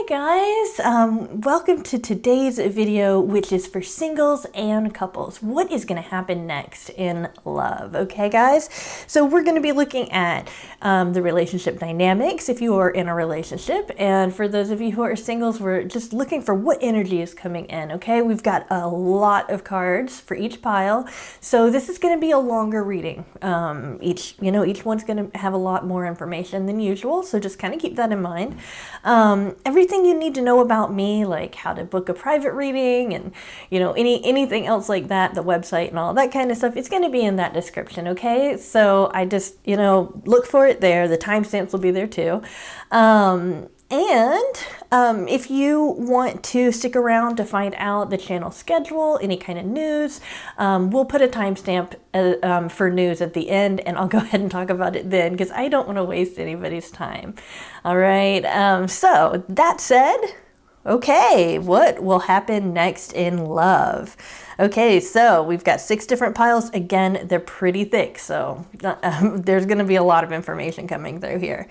Hi guys, welcome to today's video, which is for singles and couples. What is going to happen next in love? Okay guys, so we're going to be looking at the relationship dynamics if you are in a relationship, and for those of you who are singles, we're just looking for what energy is coming in. Okay, we've got a lot of cards for each pile, so this is going to be a longer reading. Each one's going to have a lot more information than usual, so just kind of keep that in mind. Everything you need to know about me, like how to book a private reading and anything else like that, the website and all that kind of stuff, it's going to be in that description. Okay, so I just look for it there. The timestamps will be there too. If you want to stick around to find out the channel schedule, any kind of news, we'll put a timestamp for news at the end, and I'll go ahead and talk about it then because I don't want to waste anybody's time. All right, so that said, okay, what will happen next in love? Okay, so we've got 6 different piles. Again, they're pretty thick, so there's going to be a lot of information coming through here.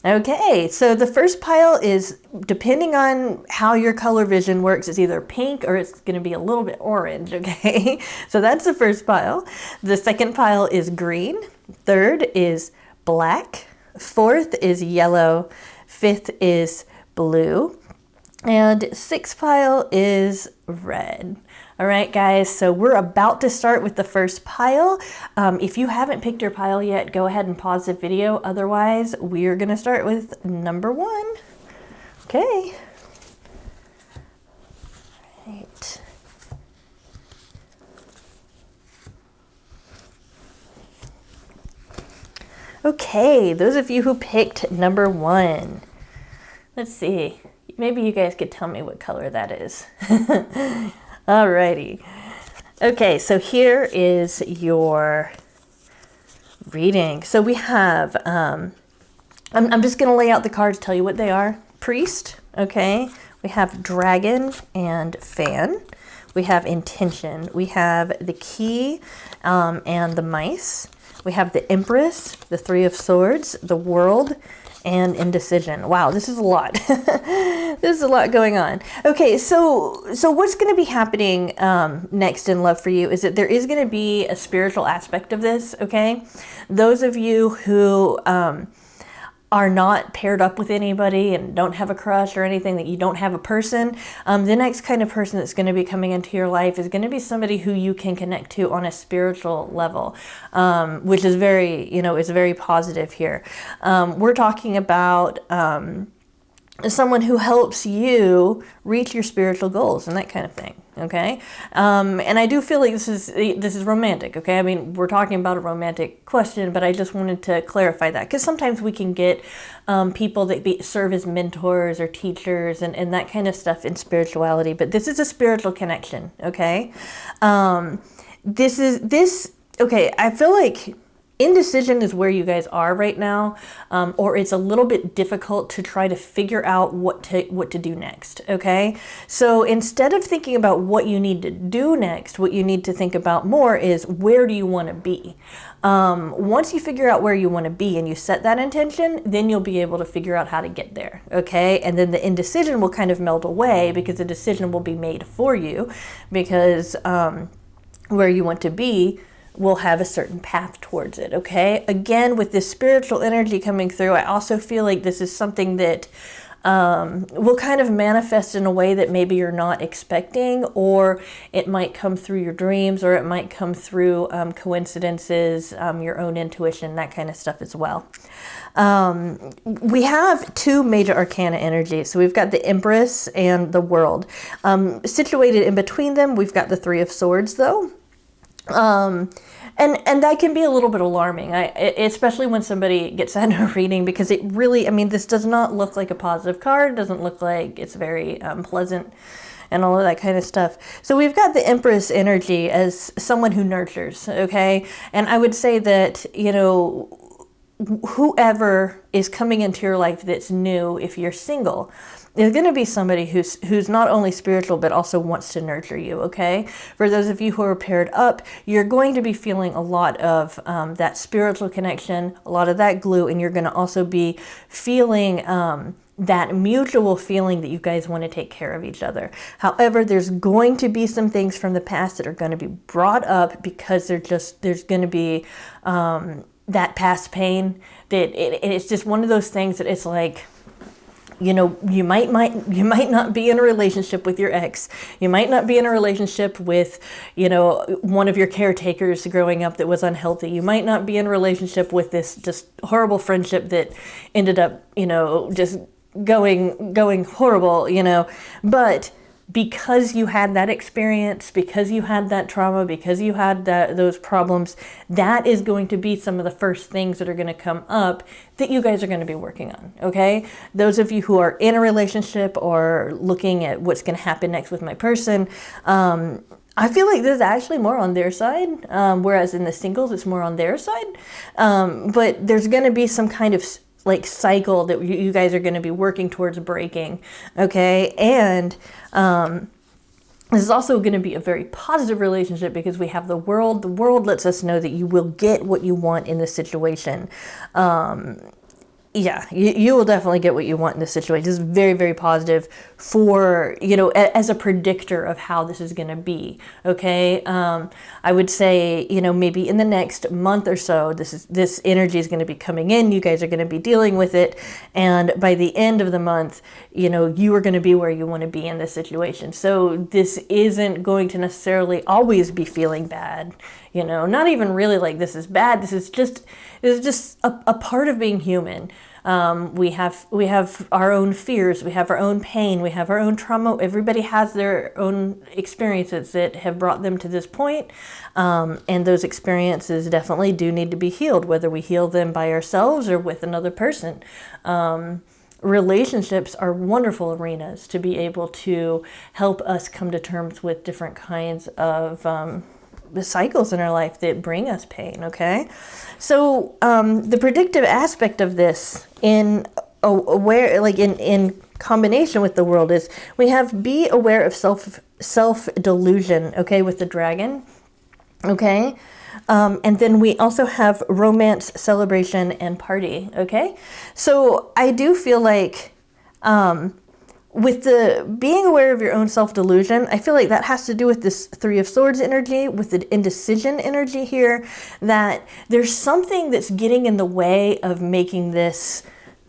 Okay, so the first pile is, depending on how your color vision works, it's either pink or it's going to be a little bit orange, okay? So that's the first pile. The second pile is green. Third is black. Fourth is yellow. Fifth is blue. And sixth pile is red. All right, guys, so we're about to start with the first pile. If you haven't picked your pile yet, go ahead and pause the video. Otherwise, we're going to start with number 1. Okay. All right. Okay, those of you who picked number 1, let's see. Maybe you guys could tell me what color that is. Alrighty. Okay, so here is your reading. So we have, I'm just going to lay out the cards, tell you what they are. Priest, okay. We have dragon and fan. We have intention. We have the key and the mice. We have the Empress, the 3 of Swords, the World, and indecision. Wow, this is a lot. This is a lot going on. Okay, so what's going to be happening next in love for you is that there is going to be a spiritual aspect of this, okay? Those of you who are not paired up with anybody and don't have a crush or anything, that you don't have a person, the next kind of person that's going to be coming into your life is going to be somebody who you can connect to on a spiritual level, which is very, is very positive here. We're talking about someone who helps you reach your spiritual goals and that kind of thing. Okay. And I do feel like this is romantic. Okay. I mean, we're talking about a romantic question, but I just wanted to clarify that because sometimes we can get people that serve as mentors or teachers and that kind of stuff in spirituality, but this is a spiritual connection. Okay. Okay. I feel like indecision is where you guys are right now, or it's a little bit difficult to try to figure out what to do next, okay? So instead of thinking about what you need to do next, what you need to think about more is where do you want to be? Once you figure out where you want to be and you set that intention, then you'll be able to figure out how to get there, okay? And then the indecision will kind of melt away because the decision will be made for you because where you want to be will have a certain path towards it, okay? Again, with this spiritual energy coming through, I also feel like this is something that will kind of manifest in a way that maybe you're not expecting, or it might come through your dreams, or it might come through coincidences, your own intuition, that kind of stuff as well. We have 2 major arcana energies. So we've got the Empress and the World. Situated in between them, we've got the 3 of Swords, though. And that can be a little bit alarming, especially when somebody gets out of a reading, because it really, this does not look like a positive card. It doesn't look like it's very pleasant and all of that kind of stuff. So we've got the Empress energy as someone who nurtures, okay? And I would say that, whoever is coming into your life that's new, if you're single, is going to be somebody who's not only spiritual but also wants to nurture you. Okay, for those of you who are paired up, you're going to be feeling a lot of that spiritual connection, a lot of that glue, and you're going to also be feeling that mutual feeling that you guys want to take care of each other. However, there's going to be some things from the past that are going to be brought up, because there's going to be that past pain that it's just one of those things that it's like, you know, you might not be in a relationship with your ex. You might not be in a relationship with, you know, one of your caretakers growing up that was unhealthy. You might not be in a relationship with this just horrible friendship that ended up, you know, just going horrible, you know. But because you had that experience, because you had that trauma, because you had those problems, that is going to be some of the first things that are going to come up that you guys are going to be working on, okay? Those of you who are in a relationship or looking at what's going to happen next with my person, I feel like this is actually more on their side, whereas in the singles, it's more on their side. But there's going to be some kind of like cycle that you guys are going to be working towards breaking, okay? And this is also going to be a very positive relationship, because we have the world. The world lets us know that you will get what you want in this situation. Yeah, you will definitely get what you want in this situation. This is very, very positive for, you know, as a predictor of how this is going to be, okay? I would say, you know, maybe in the next month or so, this energy is going to be coming in. You guys are going to be dealing with it. And by the end of the month, you know, you are going to be where you want to be in this situation. So this isn't going to necessarily always be feeling bad. You know, not even really like this is bad. This is just a part of being human. We have our own fears. We have our own pain. We have our own trauma. Everybody has their own experiences that have brought them to this point. And those experiences definitely do need to be healed, whether we heal them by ourselves or with another person. Relationships are wonderful arenas to be able to help us come to terms with different kinds of the cycles in our life that bring us pain, okay? So the predictive aspect of this in combination with the world is we have be aware of self-delusion, okay, with the dragon, okay? And then we also have romance, celebration, and party, okay? So I do feel like with the being aware of your own self-delusion, I feel like that has to do with this Three of Swords energy, with the indecision energy here, that there's something that's getting in the way of making this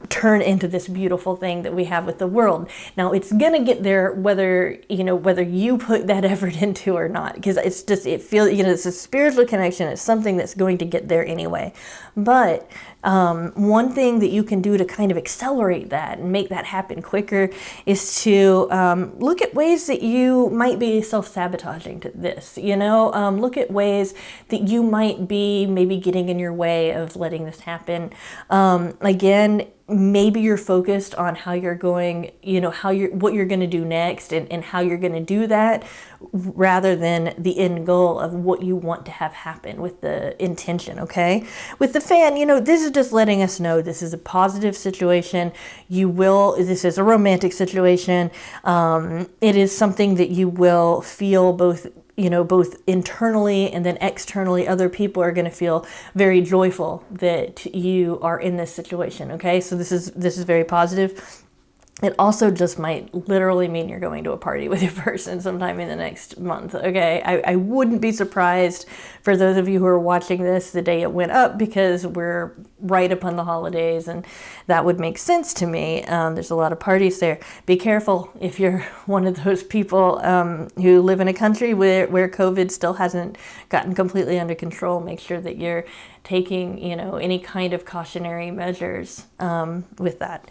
turn into this beautiful thing that we have with the world. Now it's gonna get there whether you put that effort into or not, because it feels, you know, it's a spiritual connection. It's something that's going to get there anyway. But one thing that you can do to kind of accelerate that and make that happen quicker is to look at ways that you might be self-sabotaging to this, you know, look at ways that you might be maybe getting in your way of letting this happen. Again, maybe you're focused on how you're going, you know, what you're going to do next and how you're going to do that, rather than the end goal of what you want to have happen with the intention, okay? With the fan, you know, this is just letting us know this is a positive situation. This is a romantic situation. It is something that you will feel both internally and then externally. Other people are going to feel very joyful that you are in this situation, okay? So this is very positive. It also just might literally mean you're going to a party with your person sometime in the next month, okay? I wouldn't be surprised for those of you who are watching this the day it went up, because we're right upon the holidays, and that would make sense to me. There's a lot of parties there. Be careful if you're one of those people who live in a country where COVID still hasn't gotten completely under control. Make sure that you're taking, you know, any kind of cautionary measures with that.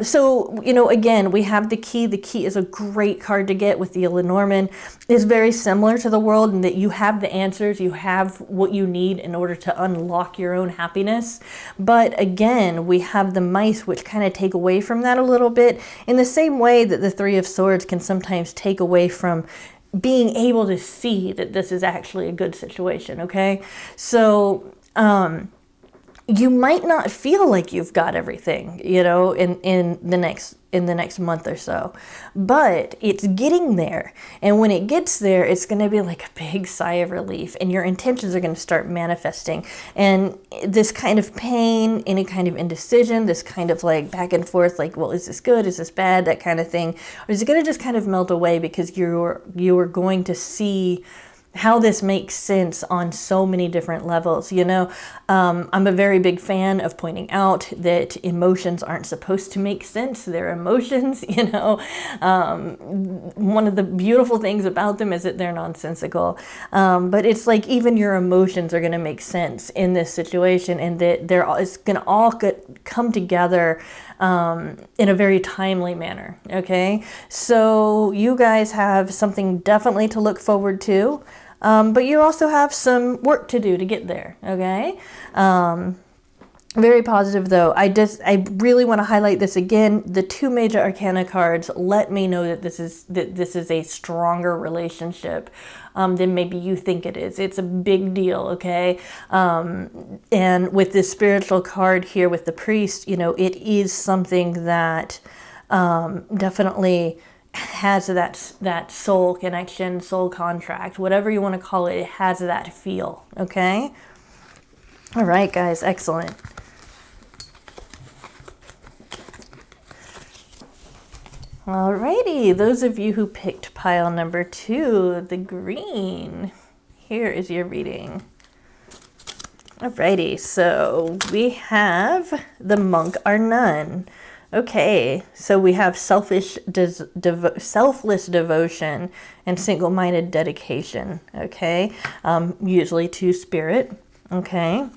So, you know, again, we have the key. The key is a great card to get with the Lenormand. It's very similar to the world in that you have the answers, you have what you need in order to unlock your own happiness. But again, we have the mice, which kind of take away from that a little bit, in the same way that the Three of Swords can sometimes take away from being able to see that this is actually a good situation, okay? So you might not feel like you've got everything, you know, in the next month or so, but it's getting there. And when it gets there, it's going to be like a big sigh of relief, and your intentions are going to start manifesting. And this kind of pain, any kind of indecision, this kind of like back and forth, like, well, is this good? Is this bad? That kind of thing. Or is it going to just kind of melt away because you're going to see how this makes sense on so many different levels, you know. I'm a very big fan of pointing out that emotions aren't supposed to make sense. They're emotions, you know. One of the beautiful things about them is that they're nonsensical. But it's like even your emotions are going to make sense in this situation, and that it's going to all come together in a very timely manner. Okay, so you guys have something definitely to look forward to. But you also have some work to do to get there, okay? Very positive though. I really want to highlight this again. The two major arcana cards let me know that this is a stronger relationship than maybe you think it is. It's a big deal, okay? And with this spiritual card here with the priest, you know, it is something that definitely has that soul connection, soul contract, whatever you want to call it. It has that feel, okay? All right, guys, excellent. Alrighty, those of you who picked pile number 2, the green, here is your reading. Alrighty, so we have the monk or nun. Okay, so we have selfless devotion and single-minded dedication, okay? Usually to spirit, okay?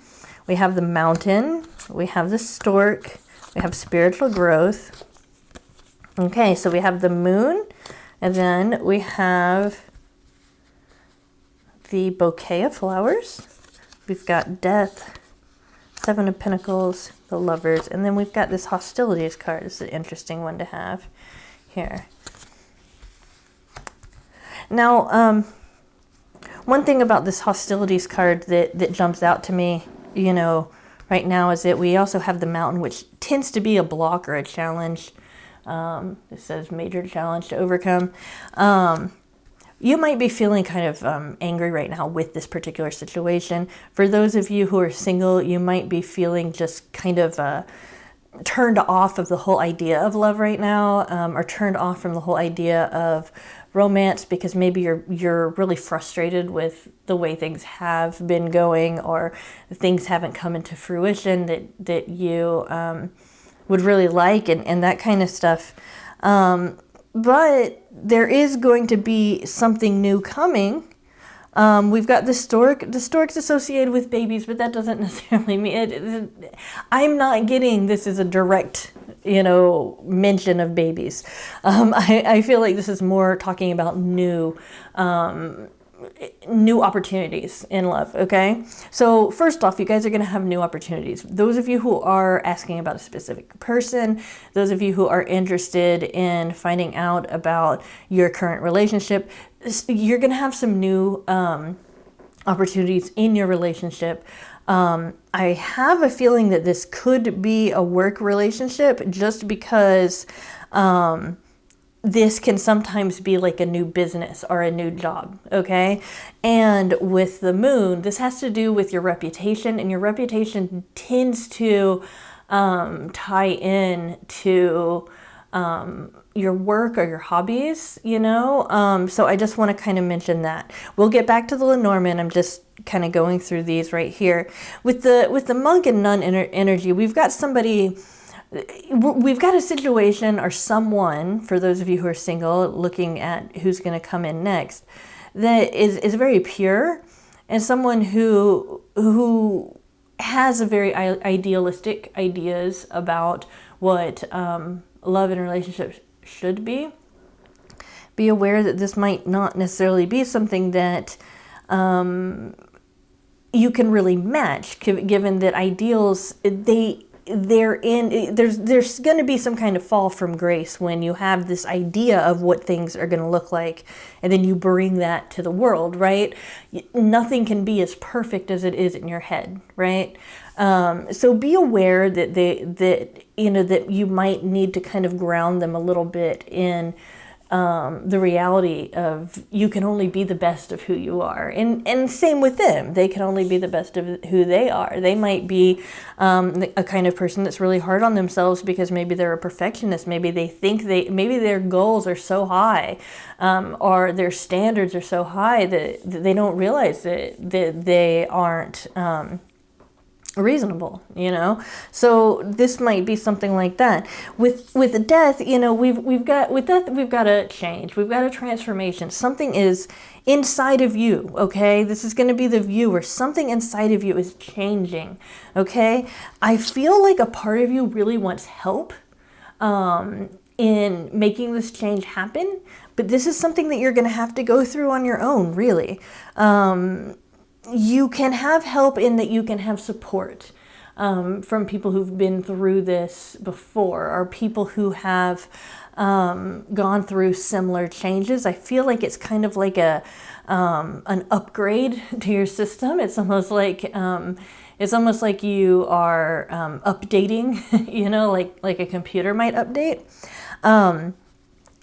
We have the mountain, we have the stork, we have spiritual growth. Okay, so we have the moon, and then we have the bouquet of flowers. We've got death, 7 of Pentacles, the Lovers, and then we've got this hostilities card. This is an interesting one to have here. Now, one thing about this hostilities card that jumps out to me, you know, right now is that we also have the mountain, which tends to be a block or a challenge. This says major challenge to overcome. You might be feeling kind of angry right now with this particular situation. For those of you who are single, you might be feeling just kind of turned off of the whole idea of love right now, or turned off from the whole idea of romance because maybe you're really frustrated with the way things have been going, or things haven't come into fruition that you would really like, and that kind of stuff. But there is going to be something new coming. We've got the stork. The stork's associated with babies, but that doesn't necessarily mean it. I'm not getting this is a direct, you know, mention of babies. I feel like this is more talking about new opportunities in love, okay? So first off, you guys are going to have new opportunities. Those of you who are asking about a specific person, those of you who are interested in finding out about your current relationship, you're going to have some new opportunities in your relationship. I have a feeling that this could be a work relationship just because this can sometimes be like a new business or a new job, okay? And with the moon, this has to do with your reputation, and your reputation tends to tie in to your work or your hobbies, you know? So I just want to kind of mention that. We'll get back to the Lenormand. I'm just kind of going through these right here. With the monk and nun energy, we've got somebody... We've got a situation or someone, for those of you who are single, looking at who's going to come in next, that is very pure, and someone who has a very idealistic ideas about what love and relationships should be. Be aware that this might not necessarily be something that you can really match, given that ideals, there's going to be some kind of fall from grace when you have this idea of what things are going to look like, and then you bring that to the world, right? Nothing can be as perfect as it is in your head, right? So be aware that that you might need to kind of ground them a little bit in the reality of you can only be the best of who you are. And same with them. They can only be the best of who they are. They might be a kind of person that's really hard on themselves because maybe they're a perfectionist. Maybe they think maybe their goals are so high, or their standards are so high that they don't realize that they aren't reasonable, so this might be something like that. With death, we've got a change, we've got a transformation. Something is inside of you, okay? This is going to be the viewer. Something inside of you is changing, okay? I feel like a part of you really wants help in making this change happen, but this is something that you're going to have to go through on your own, really. You can have help in that you can have support from people who've been through this before, or people who have gone through similar changes. I feel like it's kind of like an upgrade to your system. It's almost like you are updating, like a computer might update.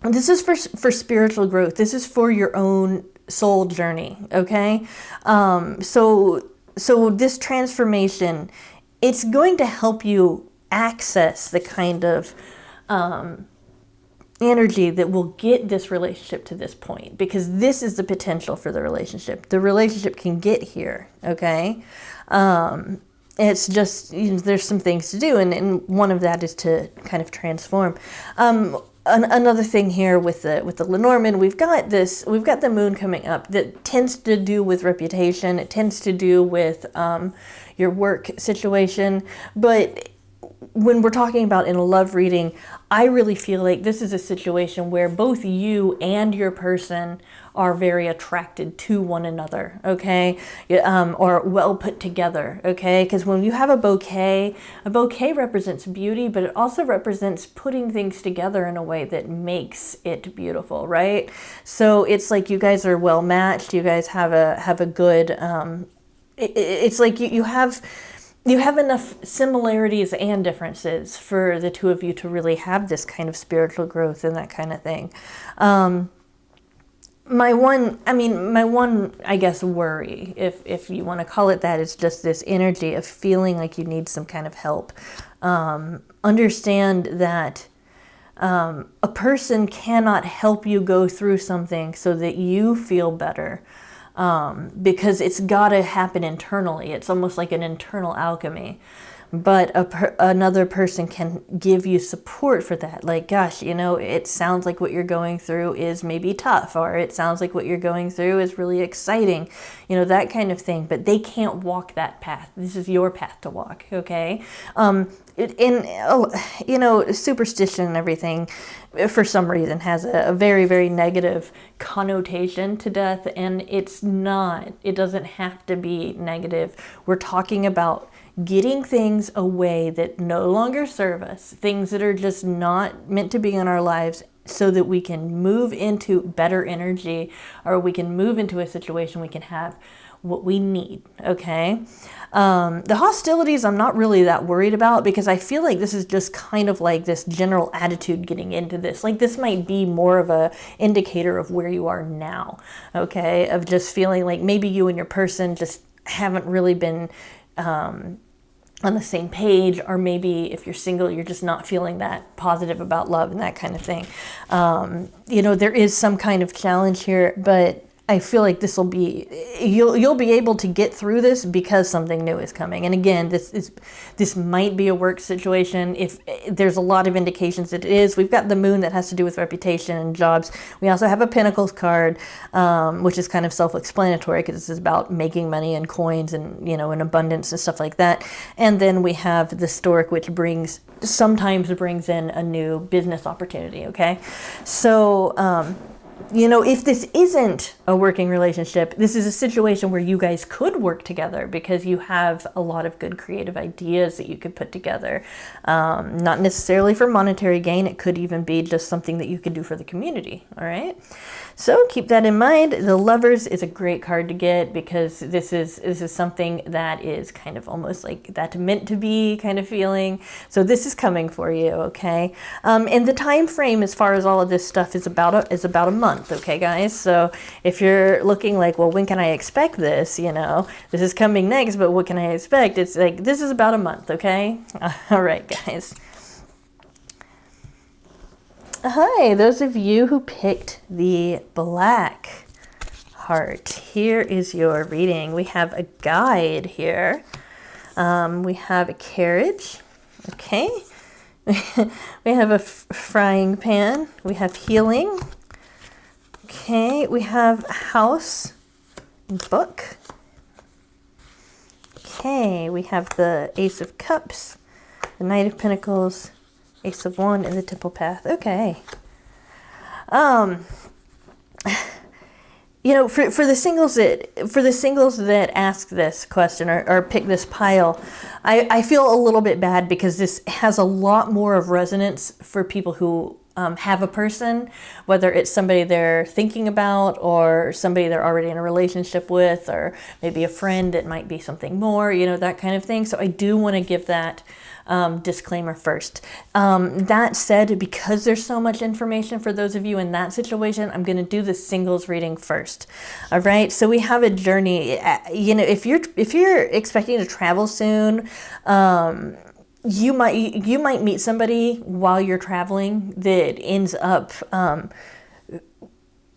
This is for spiritual growth. This is for your own soul journey, okay? So this transformation, it's going to help you access the kind of energy that will get this relationship to this point, because this is the potential for the relationship. The relationship can get here, okay? It's just, there's some things to do, and one of that is to kind of transform. Another thing here with the Lenormand, we've got the moon coming up that tends to do with reputation. It tends to do with your work situation. But when we're talking about in a love reading, I really feel like this is a situation where both you and your person are very attracted to one another, okay? Or well put together, okay? Because when you have a bouquet represents beauty, but it also represents putting things together in a way that makes it beautiful, right? So it's like you guys are well matched. You guys have a good. It's like you have enough similarities and differences for the two of you to really have this kind of spiritual growth and that kind of thing. My one, I guess, worry, if you want to call it that, is just this energy of feeling like you need some kind of help. Understand that a person cannot help you go through something so that you feel better, because it's got to happen internally. It's almost like an internal alchemy. But another person can give you support for that. Like, gosh, it sounds like what you're going through is maybe tough, or it sounds like what you're going through is really exciting, that kind of thing. But they can't walk that path. This is your path to walk, okay? Superstition and everything, for some reason, has a very, very negative connotation to death. And it's not. It doesn't have to be negative. We're talking about getting things away that no longer serve us, things that are just not meant to be in our lives, so that we can move into better energy, or we can move into a situation we can have what we need, okay? The hostilities I'm not really that worried about, because I feel like this is just kind of like this general attitude getting into this. Like, this might be more of a indicator of where you are now, okay? Of just feeling like maybe you and your person just haven't really been on the same page, or maybe if you're single, you're just not feeling that positive about love and that kind of thing. There is some kind of challenge here, but I feel like this will be, you'll be able to get through this because something new is coming. And again, this might be a work situation. If there's a lot of indications that it is. We've got the moon that has to do with reputation and jobs. We also have a Pentacles card, which is kind of self-explanatory, because this is about making money and coins and, and abundance and stuff like that. And then we have the Stork, which sometimes brings in a new business opportunity, okay? So, if this isn't a working relationship, this is a situation where you guys could work together because you have a lot of good creative ideas that you could put together. Not necessarily for monetary gain. It could even be just something that you could do for the community. All right. So keep that in mind. The Lovers is a great card to get because this is something that is kind of almost like that meant to be kind of feeling. So this is coming for you, okay? And the time frame as far as all of this stuff is about a month, okay, guys? So if you're looking like, well, when can I expect this? This is coming next, but what can I expect? It's like this is about a month, okay? All right, guys. Hi, those of you who picked the Black Heart, here is your reading. We have a guide here. We have a carriage, okay? We have a frying pan. We have healing. Okay, we have house, book. Okay, we have the Ace of Cups, the Knight of Pentacles, Ace of Wands, and the Temple Path. Okay. For the singles that ask this question or pick this pile, I feel a little bit bad because this has a lot more of resonance for people who have a person, whether it's somebody they're thinking about or somebody they're already in a relationship with, or maybe a friend. It might be something more, that kind of thing. So I do want to give that disclaimer first. That said, because there's so much information for those of you in that situation, I'm going to do the singles reading first. All right. So we have a journey. If you're expecting to travel soon, you might meet somebody while you're traveling that ends up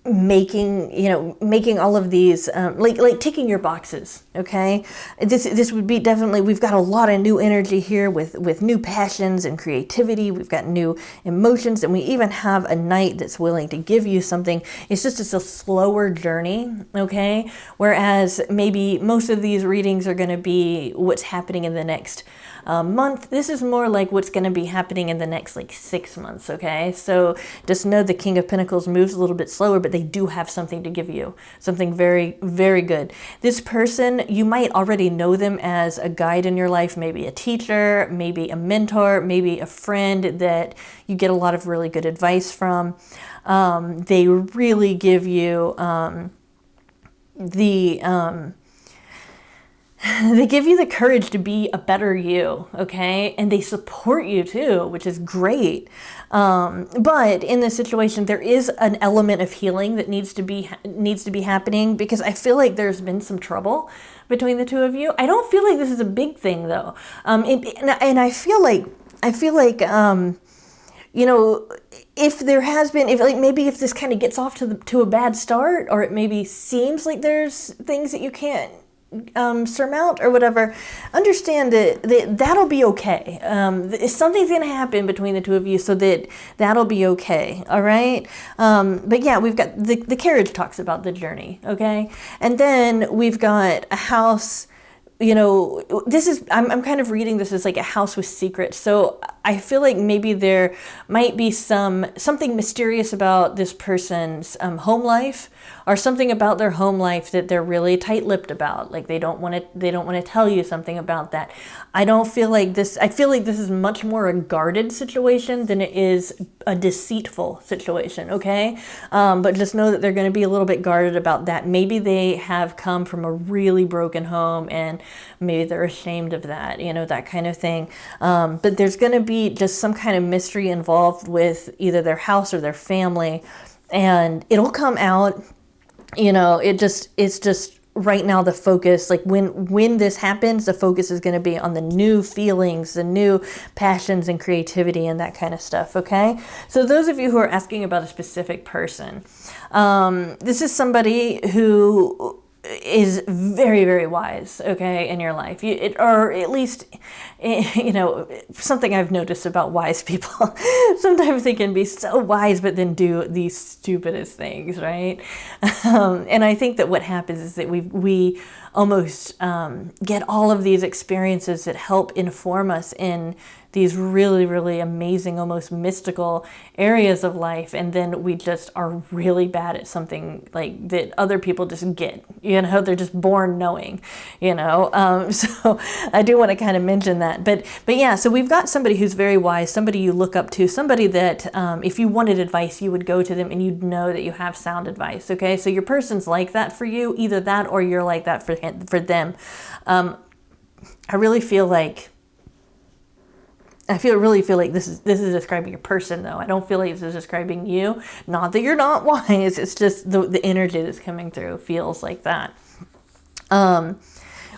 making all of these like ticking your boxes. Okay, this would be definitely, we've got a lot of new energy here with new passions and creativity. We've got new emotions, and we even have a knight that's willing to give you something. It's a slower journey. Okay, whereas maybe most of these readings are going to be what's happening in the next month. This is more like what's going to be happening in the next 6 months. Okay, so just know the King of Pentacles moves a little bit slower, but they do have something to give you, something very, very good. This person, you might already know them as a guide in your life, maybe a teacher, maybe a mentor, maybe a friend that you get a lot of really good advice from. They really give you they give you the courage to be a better you, okay? And they support you too, which is great. But in this situation, there is an element of healing that needs to be happening, because I feel like there's been some trouble between the two of you. I don't feel like this is a big thing though. And I feel like if there has been, if this kind of gets off to a bad start, or it maybe seems like there's things that you can't surmount or whatever, understand that'll be okay. Something's going to happen between the two of you, so that'll be okay. All right. But yeah, we've got the carriage talks about the journey. Okay. And then we've got a house. I'm kind of reading this as like a house with secrets. So I feel like maybe there might be something mysterious about this person's home life, or something about their home life that they're really tight-lipped about. Like they don't want to tell you something about that. I feel like this is much more a guarded situation than it is a deceitful situation. Okay. But just know that they're going to be a little bit guarded about that. Maybe they have come from a really broken home and maybe they're ashamed of that, that kind of thing. But there's going to be just some kind of mystery involved with either their house or their family, and it'll come out. It's just right now the focus, like when this happens, the focus is going to be on the new feelings, the new passions and creativity and that kind of stuff. Okay. So those of you who are asking about a specific person, this is somebody who is very, very wise, okay, in your life. Or at least, something I've noticed about wise people, sometimes they can be so wise, but then do these stupidest things, right? And I think that what happens is that we almost get all of these experiences that help inform us in these really, really amazing, almost mystical areas of life, and then we just are really bad at something like that other people just get, they're just born knowing, so I do want to kind of mention that, but yeah, so we've got somebody who's very wise, somebody you look up to, somebody that if you wanted advice, you would go to them and you'd know that you have sound advice. Okay, so your person's like that for you, either that or you're like that for them. I really feel like this is describing your person, though. I don't feel like this is describing you. Not that you're not wise. It's just the energy that's coming through feels like that.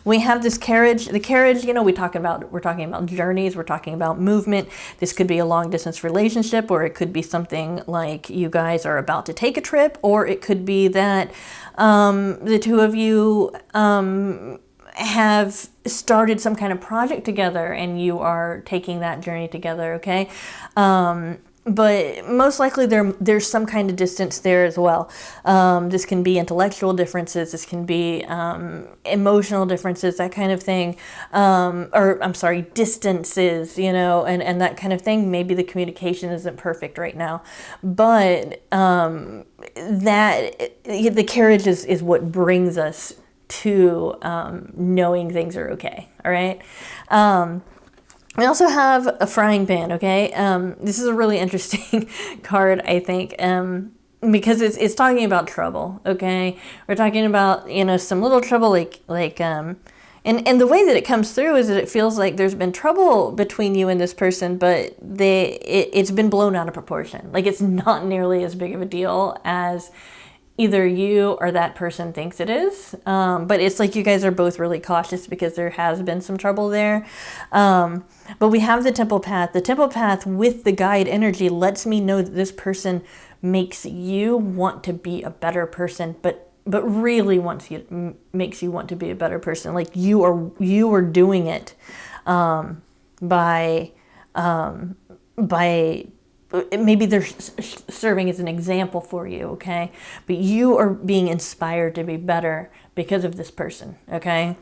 We have this carriage. The carriage, we're talking about journeys. We're talking about movement. This could be a long distance relationship, or it could be something like you guys are about to take a trip, or it could be that the two of you have started some kind of project together and you are taking that journey together, okay? But most likely there's some kind of distance there as well. This can be intellectual differences, this can be emotional differences, that kind of thing, distances, and that kind of thing. Maybe the communication isn't perfect right now, but the carriage is what brings us to knowing things are okay. All right. We also have a frying pan. Okay. This is a really interesting card, I think, because it's talking about trouble. Okay. We're talking about, some little trouble, and the way that it comes through is that it feels like there's been trouble between you and this person, but it's been blown out of proportion. Like, it's not nearly as big of a deal as either you or that person thinks it is. But it's like you guys are both really cautious because there has been some trouble there. But we have the temple path. The temple path with the guide energy lets me know that this person makes you want to be a better person, but really makes you want to be a better person. Like you are doing it by maybe they're serving as an example for you, okay? But you are being inspired to be better because of this person, okay?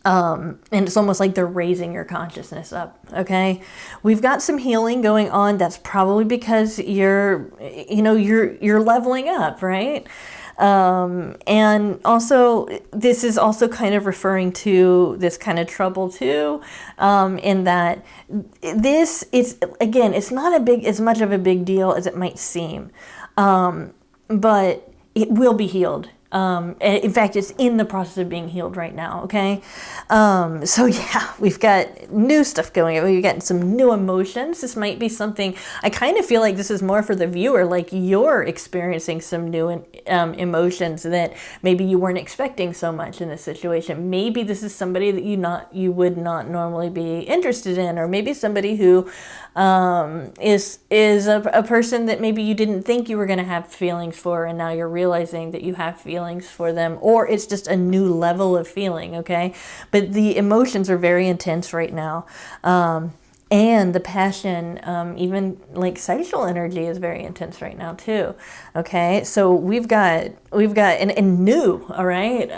And it's almost like they're raising your consciousness up, okay? We've got some healing going on. That's probably because you're leveling up, right? And also, this is also kind of referring to this kind of trouble too, in that it's not as much of a big deal as it might seem, but it will be healed. In fact, it's in the process of being healed right now, okay? So yeah, we've got new stuff going on. We've got some new emotions. This might be something, I kind of feel like this is more for the viewer, like you're experiencing some new emotions that maybe you weren't expecting so much in this situation. Maybe this is somebody that you would not normally be interested in, or maybe somebody who is a person that maybe you didn't think you were going to have feelings for, and now you're realizing that you have feelings for them, or it's just a new level of feeling, okay? But the emotions are very intense right now. And the passion, even like sexual energy is very intense right now too, okay? So we've got and new, all right?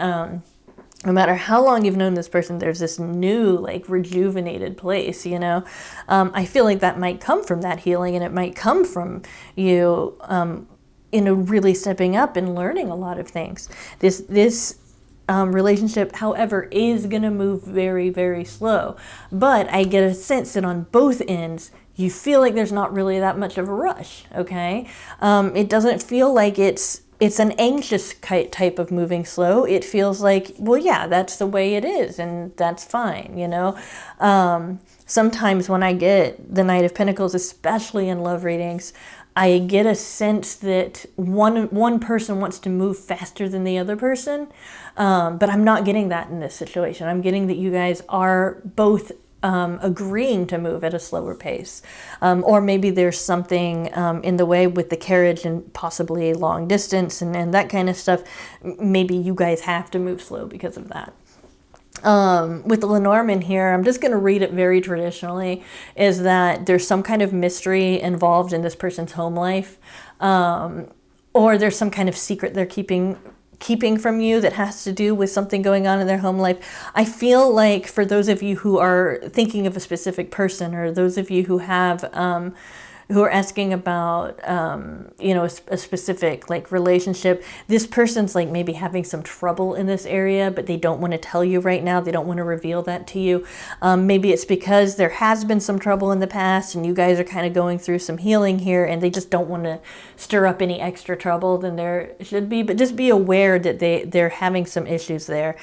No matter how long you've known this person, there's this new, like, rejuvenated place, I feel like that might come from that healing, and it might come from you, really stepping up and learning a lot of things. This relationship, however, is going to move very, very slow. But I get a sense that on both ends, you feel like there's not really that much of a rush, okay? It doesn't feel like it's an anxious type of moving slow. It feels like, well, yeah, that's the way it is, and that's fine, Sometimes when I get the Knight of Pentacles, especially in love readings, I get a sense that one person wants to move faster than the other person, but I'm not getting that in this situation. I'm getting that you guys are both agreeing to move at a slower pace. Or maybe there's something in the way with the carriage and possibly long distance and that kind of stuff. Maybe you guys have to move slow because of that. With the Lenormand here, I'm just going to read it very traditionally, is that there's some kind of mystery involved in this person's home life, or there's some kind of secret they're keeping keeping from you that has to do with something going on in their home life. I feel like for those of you who are thinking of a specific person, or those of you who have who are asking about you know, a specific like relationship, this person's like maybe having some trouble in this area, but they don't want to tell you right now. They don't want to reveal that to you. Maybe it's because there has been some trouble in the past and you guys are kind of going through some healing here, and they just don't want to stir up any extra trouble than there should be. But just be aware that they're having some issues there.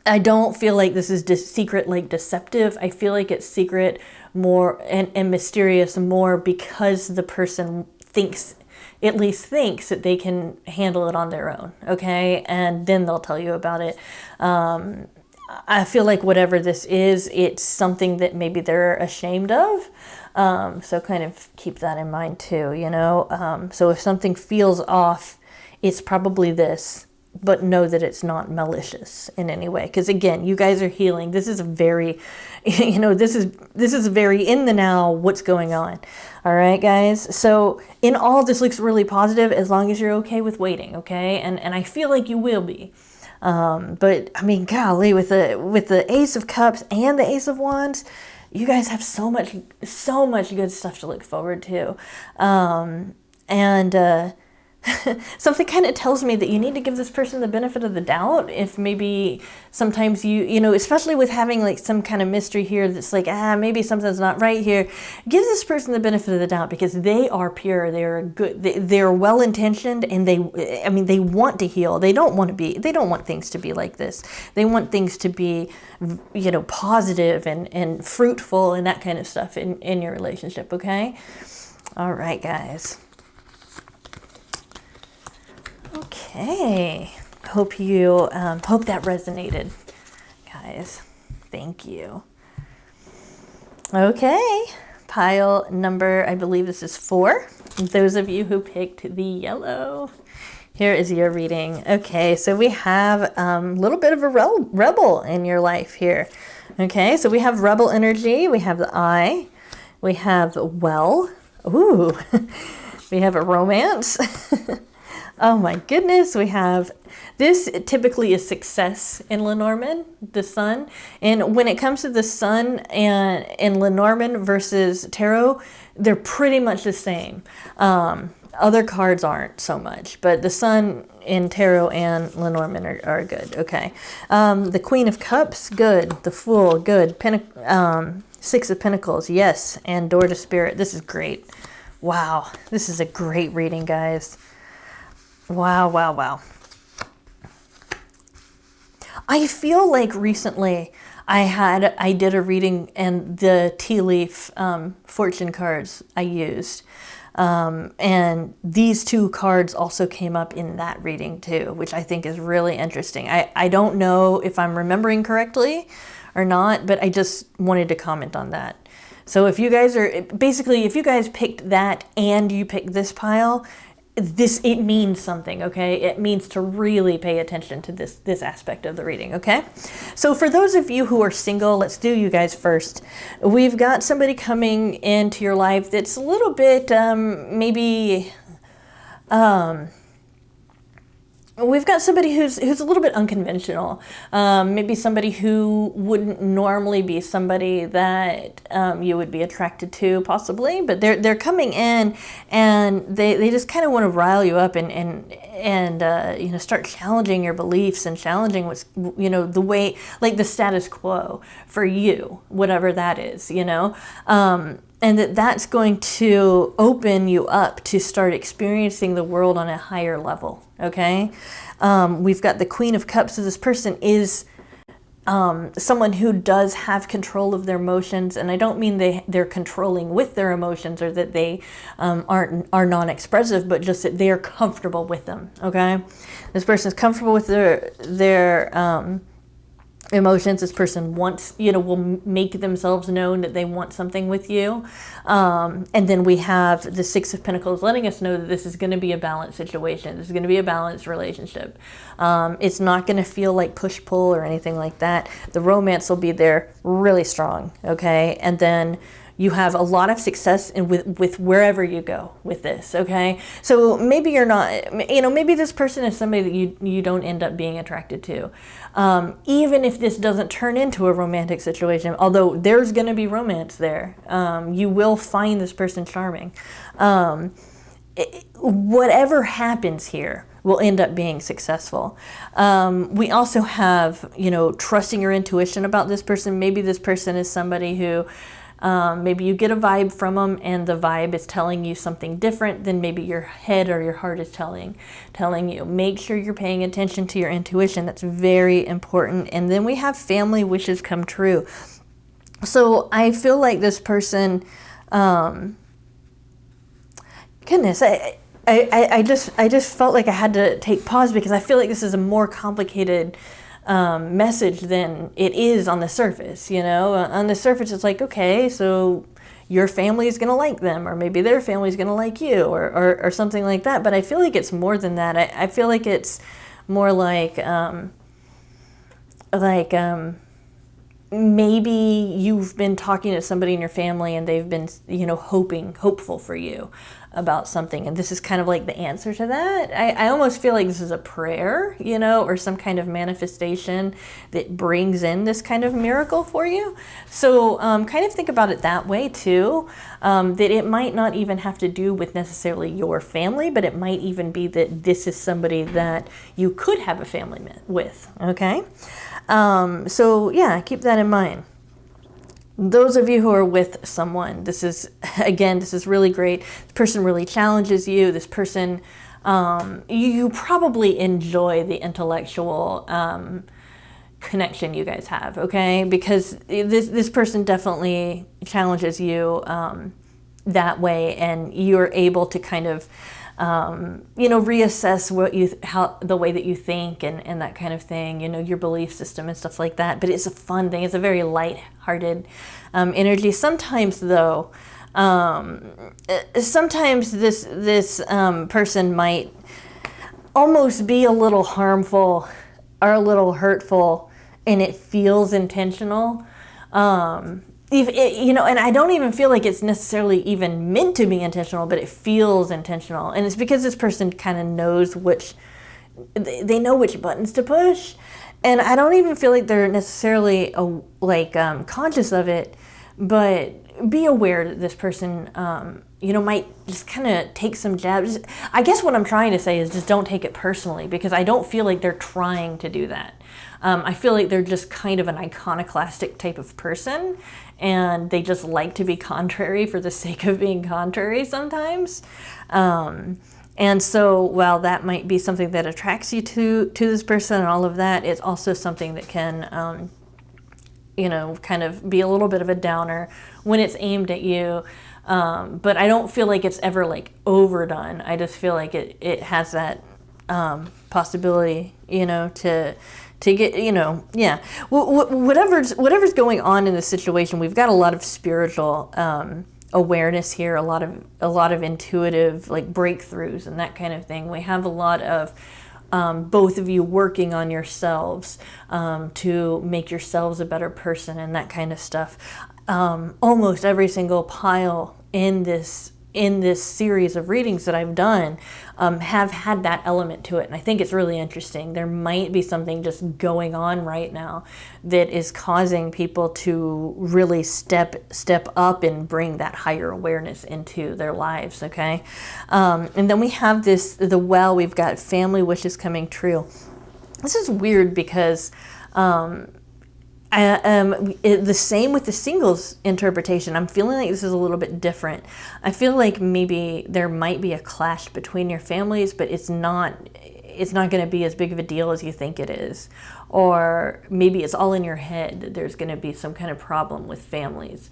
I don't feel like this is secret, like deceptive. I feel like it's secret more and mysterious more because the person thinks, at least thinks, that they can handle it on their own. Okay. And then they'll tell you about it. I feel like whatever this is, it's something that maybe they're ashamed of. So kind of keep that in mind too, you know? So if something feels off, it's probably this. But know that it's not malicious in any way. Because again, you guys are healing. This is a very, you know, this is very in the now, what's going on. All right, guys. So in all, this looks really positive as long as you're okay with waiting. Okay. And I feel like you will be. But I mean, golly, with the Ace of Cups and the Ace of Wands, you guys have so much good stuff to look forward to. Something kind of tells me that you need to give this person the benefit of the doubt. If maybe sometimes you know, especially with having like some kind of mystery here that's like, maybe something's not right here. Give this person the benefit of the doubt because they are pure. They are good. They're well-intentioned, and they want to heal. They don't want things to be like this. They want things to be, you know, positive and fruitful and that kind of stuff in your relationship. Okay. All right, guys. Okay, hope that resonated, guys. Thank you. Okay, pile number, I believe this is 4. Those of you who picked the yellow, here is your reading. Okay, so we have a little bit of a rebel in your life here. Okay, so we have rebel energy. We have the eye. We have the well. Ooh, we have a romance. Oh my goodness, we have, this typically is success in Lenormand, the sun. And when it comes to the sun and in Lenormand versus tarot, they're pretty much the same. Other cards aren't so much, but the sun in tarot and Lenormand are good. Okay. The Queen of Cups, good. The Fool, good. Six of Pentacles, yes. And Door to Spirit, this is great. Wow, this is a great reading, guys. Wow, wow, wow. I feel like recently I did a reading and the tea leaf fortune cards I used. And these 2 cards also came up in that reading too, which I think is really interesting. I don't know if I'm remembering correctly or not, but I just wanted to comment on that. So if you guys if you guys picked that and you picked this pile, it means something, okay? It means to really pay attention to this aspect of the reading, okay? So for those of you who are single, let's do you guys first. We've got somebody coming into your life that's a little bit we've got somebody who's a little bit unconventional. Maybe somebody who wouldn't normally be somebody that you would be attracted to, possibly. But they're coming in, and they just kind of want to rile you up and you know, start challenging your beliefs and challenging what's, you know, the way, like the status quo for you, whatever that is, you know. And that's going to open you up to start experiencing the world on a higher level, okay? We've got the Queen of Cups, so this person is someone who does have control of their emotions, and I don't mean they're controlling with their emotions or that they are non-expressive, but just that they are comfortable with them, okay? This person is comfortable with their emotions. This person wants, you know, will make themselves known that they want something with you. And then we have the Six of Pentacles letting us know that this is going to be a balanced situation. This is going to be a balanced relationship. It's not going to feel like push-pull or anything like that. The romance will be there really strong, okay? And then You have a lot of success with wherever you go with this, okay? So maybe you're not, maybe this person is somebody that you don't end up being attracted to. Even if this doesn't turn into a romantic situation, although there's going to be romance there, you will find this person charming. Whatever happens here will end up being successful. We also have, trusting your intuition about this person. Maybe this person is somebody who, maybe you get a vibe from them and the vibe is telling you something different than maybe your head or your heart is telling you. Make sure you're paying attention to your intuition. That's very important. And then we have family wishes come true. So I feel like this person, goodness, I just felt like I had to take pause because I feel like this is a more complicated message than it is on the surface. On the surface it's like, okay, so your family is going to like them, or maybe their family is going to like you, or something like that. But I feel like it's more than that. I feel like it's more like maybe you've been talking to somebody in your family and they've been, hopeful for you about something. And this is kind of like the answer to that. I almost feel like this is a prayer, or some kind of manifestation that brings in this kind of miracle for you. So kind of think about it that way too, that it might not even have to do with necessarily your family, but it might even be that this is somebody that you could have a family with, okay? So yeah, keep that in mind. Those of you who are with someone, this is really great. This person really challenges you. This person, you probably enjoy the intellectual connection you guys have, okay? Because this person definitely challenges you that way, and you're able to kind of reassess the way that you think and that kind of thing, your belief system and stuff like that. But it's a fun thing. It's a very light-hearted energy. Sometimes though, sometimes this person might almost be a little harmful or a little hurtful, and it feels intentional. And I don't even feel like it's necessarily even meant to be intentional, but it feels intentional. And it's because this person kind of knows they know which buttons to push. And I don't even feel like they're necessarily conscious of it, but be aware that this person, might just kind of take some jabs. I guess what I'm trying to say is just don't take it personally, because I don't feel like they're trying to do that. I feel like they're just kind of an iconoclastic type of person, and they just like to be contrary for the sake of being contrary sometimes. And so while that might be something that attracts you to this person and all of that, it's also something that can, kind of be a little bit of a downer when it's aimed at you. But I don't feel like it's ever overdone. I just feel like it has that possibility, to get, yeah. Whatever's going on in the situation, we've got a lot of spiritual awareness here, a lot of intuitive breakthroughs and that kind of thing. We have a lot of both of you working on yourselves to make yourselves a better person and that kind of stuff. Almost every single pile in this series of readings that I've done have had that element to it, and I think it's really interesting. There might be something just going on right now that is causing people to really step up and bring that higher awareness into their lives, okay? And then we have the well, we've got family wishes coming true. This is weird because the same with the singles interpretation. I'm feeling like this is a little bit different. I feel like maybe there might be a clash between your families, but it's not going to be as big of a deal as you think it is. Or maybe it's all in your head that there's going to be some kind of problem with families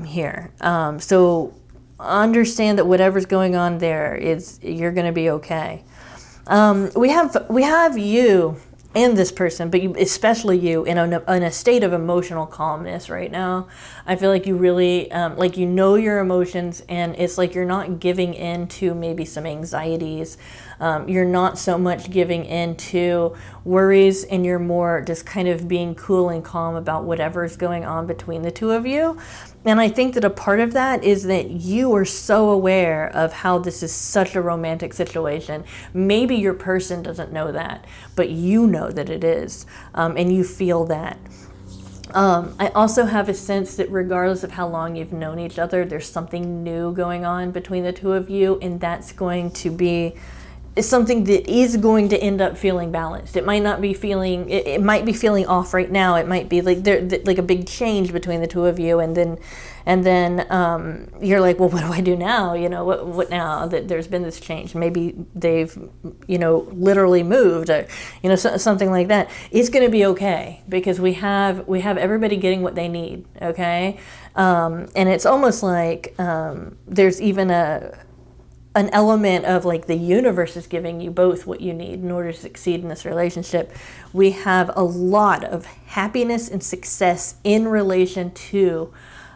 here. So understand that whatever's going on there, you're going to be okay. We have you and this person, but especially you, in a state of emotional calmness right now. I feel like you really, your emotions, and it's like you're not giving in to maybe some anxieties. You're not so much giving in to worries, and you're more just kind of being cool and calm about whatever's going on between the two of you. And I think that a part of that is that you are so aware of how this is such a romantic situation. Maybe your person doesn't know that, but you know that it is, and you feel that. I also have a sense that regardless of how long you've known each other, there's something new going on between the two of you, and that's going to be something that is going to end up feeling balanced. It might not be feeling, it might be feeling off right now. It might be like like a big change between the two of you, and then you're like, well, what do I do now? You know, what now that there's been this change? Maybe they've, you know, literally moved, or, you know, something like that. It's going to be okay, because we have everybody getting what they need. Okay, and it's almost like there's even an element of like the universe is giving you both what you need in order to succeed in this relationship. We have a lot of happiness and success in relation to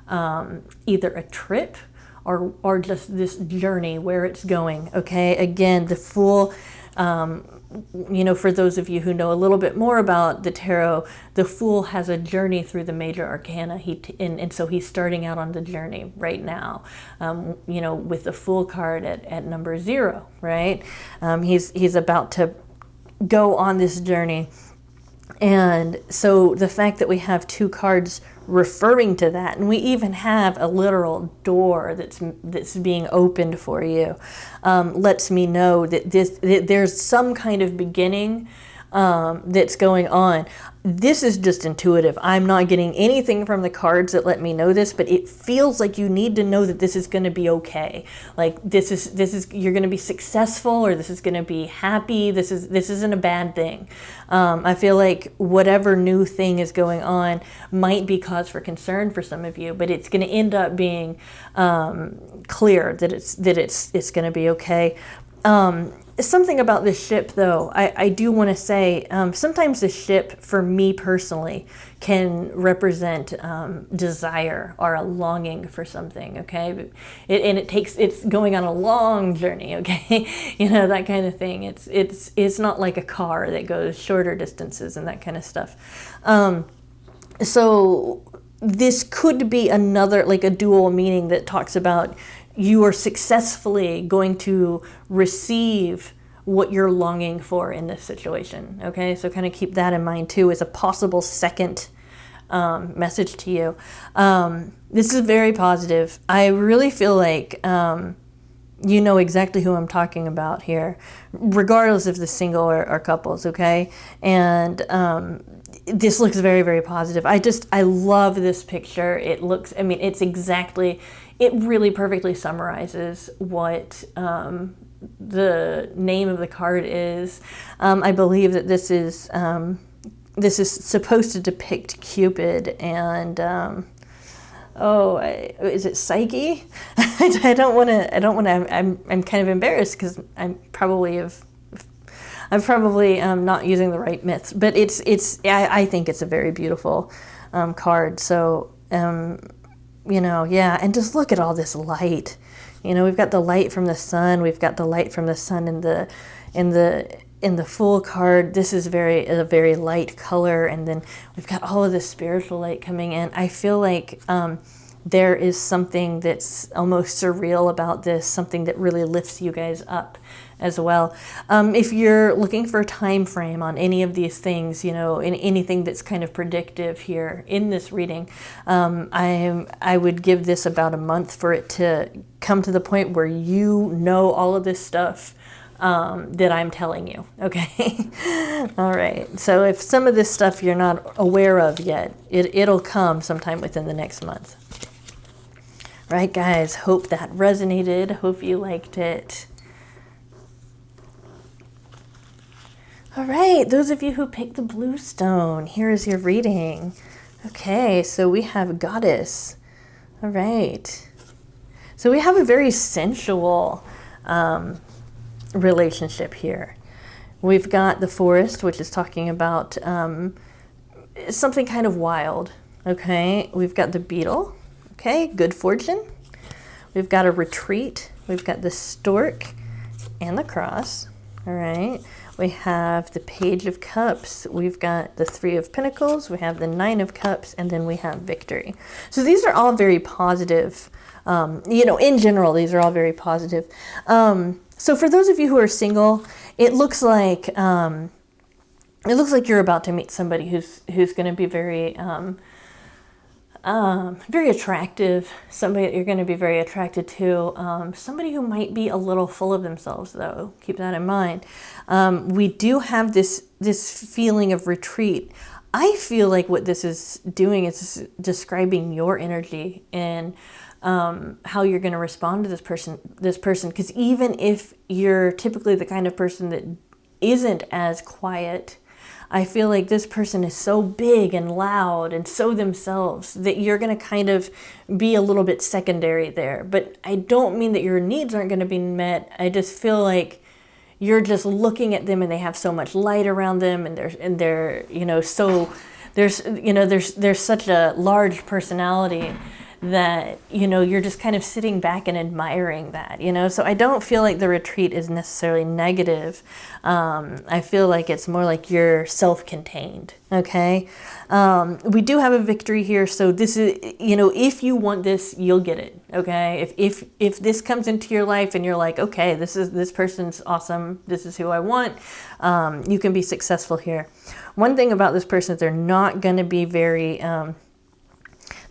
either a trip or just this journey, where it's going. Okay, again, the Fool, you know, for those of you who know a little bit more about the tarot, the Fool has a journey through the major arcana. And so he's starting out on the journey right now, you know, with the Fool card at number 0, right? He's about to go on this journey. And so the fact that we have 2 cards referring to that, and we even have a literal door that's being opened for you, lets me know that there's some kind of beginning that's going on. This is just intuitive. I'm not getting anything from the cards that let me know this, but it feels like you need to know that this is going to be okay. Like this is you're going to be successful, or this is going to be happy. This isn't a bad thing. I feel like whatever new thing is going on might be cause for concern for some of you, but it's going to end up being clear that it's going to be okay. Something about this ship, though, I do want to say, sometimes the ship, for me personally, can represent desire or a longing for something, okay? It's going on a long journey, okay? You know, that kind of thing. It's not like a car that goes shorter distances and that kind of stuff. So this could be another, like a dual meaning that talks about you are successfully going to receive what you're longing for in this situation. Okay, so kind of keep that in mind too, as a possible second message to you. This is very positive. I really feel like you know exactly who I'm talking about here, regardless if the single or couples. Okay, and this looks very, very positive. I love this picture. It looks, I mean, it really perfectly summarizes what the name of the card is. I believe that this is supposed to depict Cupid and is it Psyche? I don't want to. I'm kind of embarrassed because I'm probably not using the right myths, but I think it's a very beautiful card. So you know, yeah, and just look at all this light. You know, we've got the light from the sun. We've got the light from the sun in the Fool card. This is a very light color, and then we've got all of this spiritual light coming in. I feel like there is something that's almost surreal about this, something that really lifts you guys up as well. If you're looking for a time frame on any of these things, you know, in anything that's kind of predictive here in this reading, I would give this about a month for it to come to the point where you know all of this stuff that I'm telling you. Okay. All right. So if some of this stuff you're not aware of yet, it'll come sometime within the next month. Right, guys, hope that resonated. Hope you liked it. All right, those of you who picked the blue stone, here is your reading. Okay, so we have Goddess. All right. So we have a very sensual relationship here. We've got the Forest, which is talking about something kind of wild. Okay, we've got the Beetle. Okay, good fortune. We've got a Retreat. We've got the Stork and the Cross. All right. We have the Page of Cups. We've got the Three of Pentacles. We have the Nine of Cups, and then we have Victory. So these are all very positive. In general, these are all very positive. So for those of you who are single, it looks like you're about to meet somebody who's going to be very very attractive, somebody that you're going to be very attracted to, somebody who might be a little full of themselves, though. Keep that in mind. We do have this feeling of retreat. I feel like what this is doing is describing your energy and how you're going to respond to this person. Because even if you're typically the kind of person that isn't as quiet, I feel like this person is so big and loud and so themselves that you're going to kind of be a little bit secondary there. But I don't mean that your needs aren't going to be met. I just feel like you're just looking at them and they have so much light around them, and they're so there's such a large personality that you're just kind of sitting back and admiring that. So I don't feel like the retreat is necessarily negative. I feel like it's more like you're self-contained. Okay. We do have a Victory here, so this is if you want this, you'll get it. Okay. If this comes into your life and you're like, okay, this person's awesome, this is who I want, you can be successful here. One thing about this person is they're not going to be very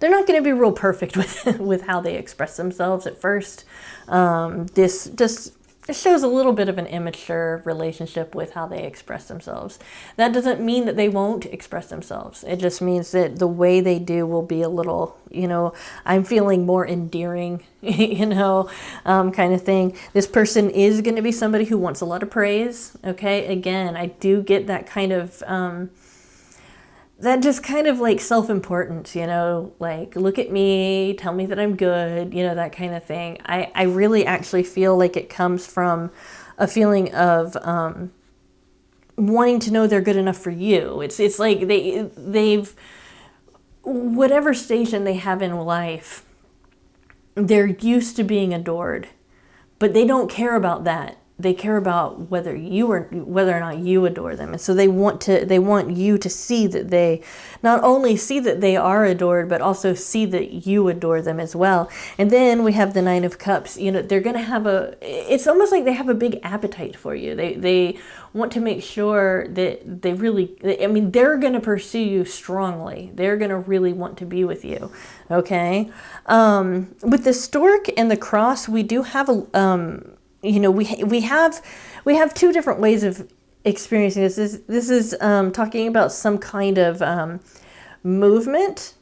they're not going to be real perfect with how they express themselves at first. This just shows a little bit of an immature relationship with how they express themselves. That doesn't mean that they won't express themselves. It just means that the way they do will be a little, I'm feeling more endearing, kind of thing. This person is going to be somebody who wants a lot of praise. Okay. Again, I do get that kind of, that just kind of like self-importance, like, look at me, tell me that I'm good, that kind of thing. I really actually feel like it comes from a feeling of wanting to know they're good enough for you. It's like they've, whatever station they have in life, they're used to being adored, but they don't care about that. They care about whether or not you adore them. And so they want you to see that they not only see that they are adored, but also see that you adore them as well. And then we have the Nine of Cups. They're going to have it's almost like they have a big appetite for you. They want to make sure that they're going to pursue you strongly. They're going to really want to be with you. Okay. With the Stork and the Cross, we do have we have two different ways of experiencing this. This is talking about some kind of movement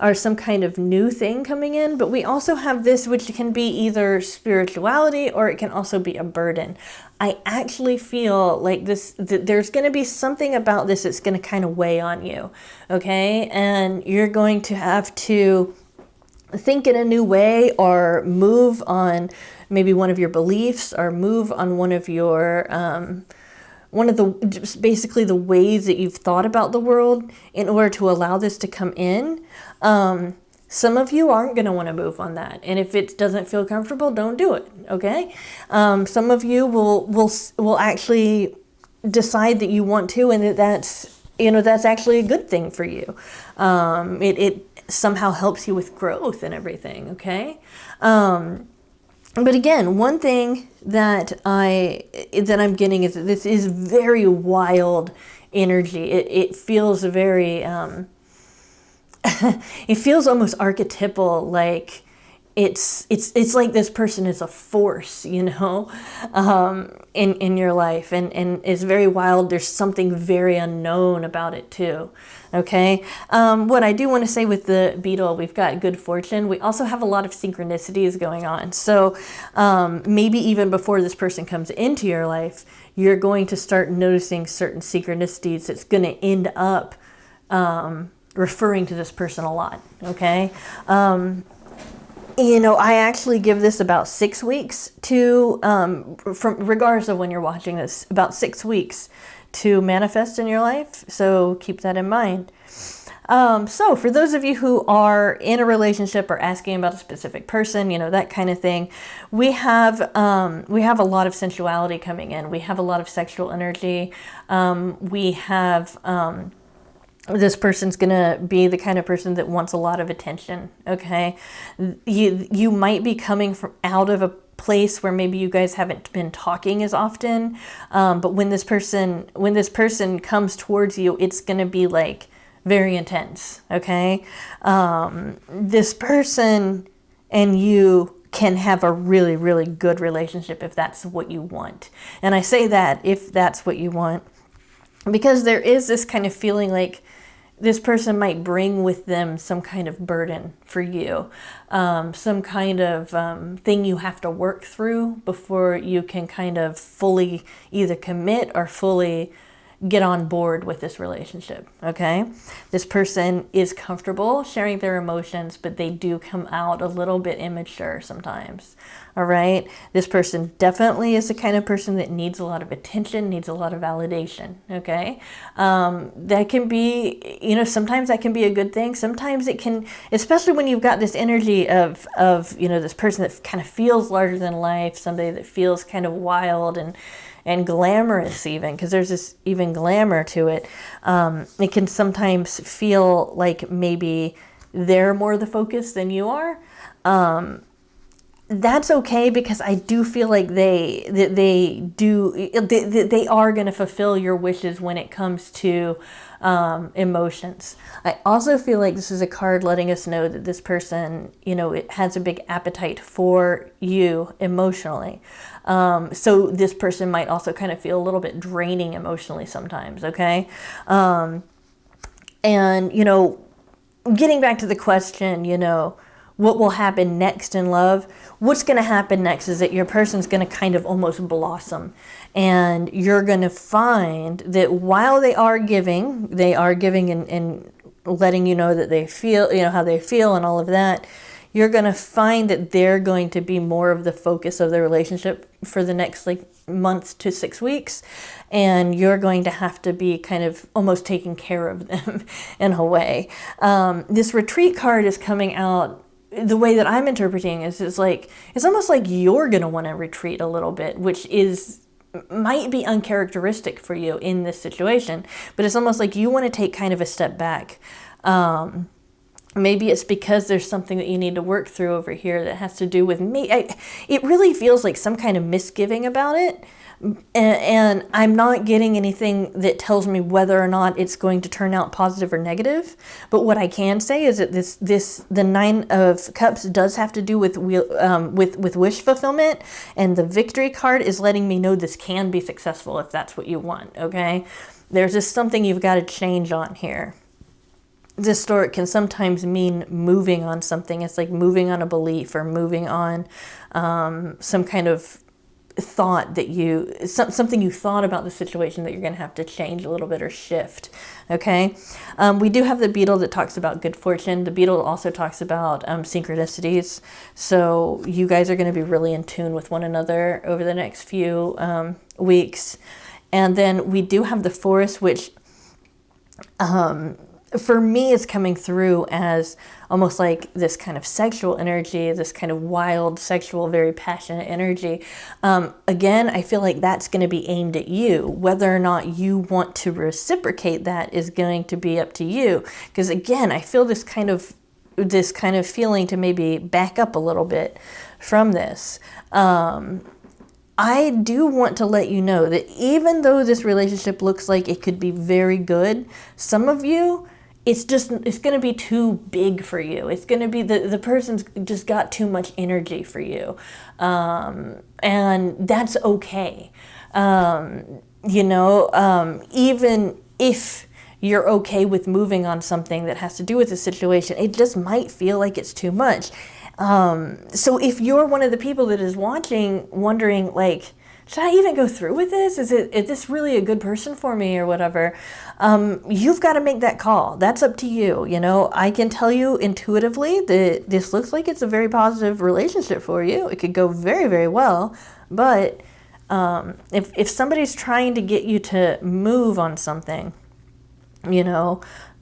or some kind of new thing coming in, but we also have this, which can be either spirituality or it can also be a burden. I actually feel like that there's going to be something about this that's going to kind of weigh on you, okay? And you're going to have to think in a new way or move on maybe one of your beliefs or move on one of your just basically the ways that you've thought about the world in order to allow this to come in. Some of you aren't going to want to move on that, and if it doesn't feel comfortable, don't do it. Okay. Some of you will actually decide that you want to, and that's actually a good thing for you. It somehow helps you with growth and everything. Okay. But again, one thing that I'm getting is that this is very wild energy. It feels very, it feels almost archetypal, like it's like this person is a force, in your life, and is very wild. There's something very unknown about it too. Okay. What I do want to say with the beetle, we've got good fortune. We also have a lot of synchronicities going on. So maybe even before this person comes into your life, you're going to start noticing certain synchronicities that's going to end up referring to this person a lot. Okay. I actually give this about 6 weeks to, from regardless of when you're watching this, about 6 weeks to manifest in your life. So keep that in mind. So for those of you who are in a relationship or asking about a specific person, that kind of thing, we have a lot of sensuality coming in. We have a lot of sexual energy. We have this person's gonna be the kind of person that wants a lot of attention. Okay, you might be coming from out of a place where maybe you guys haven't been talking as often, but when this person comes towards you, it's gonna be like very intense. Okay, this person and you can have a really, really good relationship if that's what you want. And I say that if that's what you want, because there is this kind of feeling like this person might bring with them some kind of burden for you, some kind of thing you have to work through before you can kind of fully either commit or fully get on board with this relationship. Okay, this person is comfortable sharing their emotions, but they do come out a little bit immature sometimes. All right, this person definitely is the kind of person that needs a lot of attention, needs a lot of validation. Okay, that can be, sometimes that can be a good thing. Sometimes it can, especially when you've got this energy of this person that kind of feels larger than life, somebody that feels kind of wild and glamorous even, because there's this even glamour to it. It can sometimes feel like maybe they're more the focus than you are. That's okay, because I do feel like they are going to fulfill your wishes when it comes to emotions. I also feel like this is a card letting us know that this person, it has a big appetite for you emotionally. So this person might also kind of feel a little bit draining emotionally sometimes. Okay. And, getting back to the question, what will happen next in love? What's going to happen next is that your person's going to kind of almost blossom, and you're going to find that while they are giving and letting you know that they feel, how they feel and all of that, you're going to find that they're going to be more of the focus of the relationship for the next month to 6 weeks. And you're going to have to be kind of almost taking care of them in a way. This retreat card is coming out. The way that I'm interpreting is it's almost like you're going to want to retreat a little bit, which might be uncharacteristic for you in this situation, but it's almost like you want to take kind of a step back. Maybe it's because there's something that you need to work through over here that has to do with me. It really feels like some kind of misgiving about it. And I'm not getting anything that tells me whether or not it's going to turn out positive or negative. But what I can say is that the 9 of Cups does have to do with wish fulfillment, and the Victory card is letting me know this can be successful if that's what you want. Okay, there's just something you've got to change on here. This story can sometimes mean moving on something. It's like moving on a belief or moving on some kind of thought that something you thought about the situation that you're going to have to change a little bit or shift. Okay, we do have the beetle that talks about good fortune. The beetle also talks about synchronicities. So you guys are going to be really in tune with one another over the next few weeks. And then we do have the forest, which for me is coming through as almost like this kind of sexual energy, this kind of wild, sexual, very passionate energy. Again, I feel like that's going to be aimed at you. Whether or not you want to reciprocate that is going to be up to you. Because again, I feel this kind of feeling to maybe back up a little bit from this. I do want to let you know that even though this relationship looks like it could be very good, some of you, it's going to be too big for you. It's going to be the person's just got too much energy for you. And that's okay. Even if you're okay with moving on something that has to do with the situation, it just might feel like it's too much. So if you're one of the people that is watching, wondering like, should I even go through with this? Is this really a good person for me or whatever? You've got to make that call. That's up to you. I can tell you intuitively that this looks like it's a very positive relationship for you. It could go very, very well. But if somebody's trying to get you to move on something,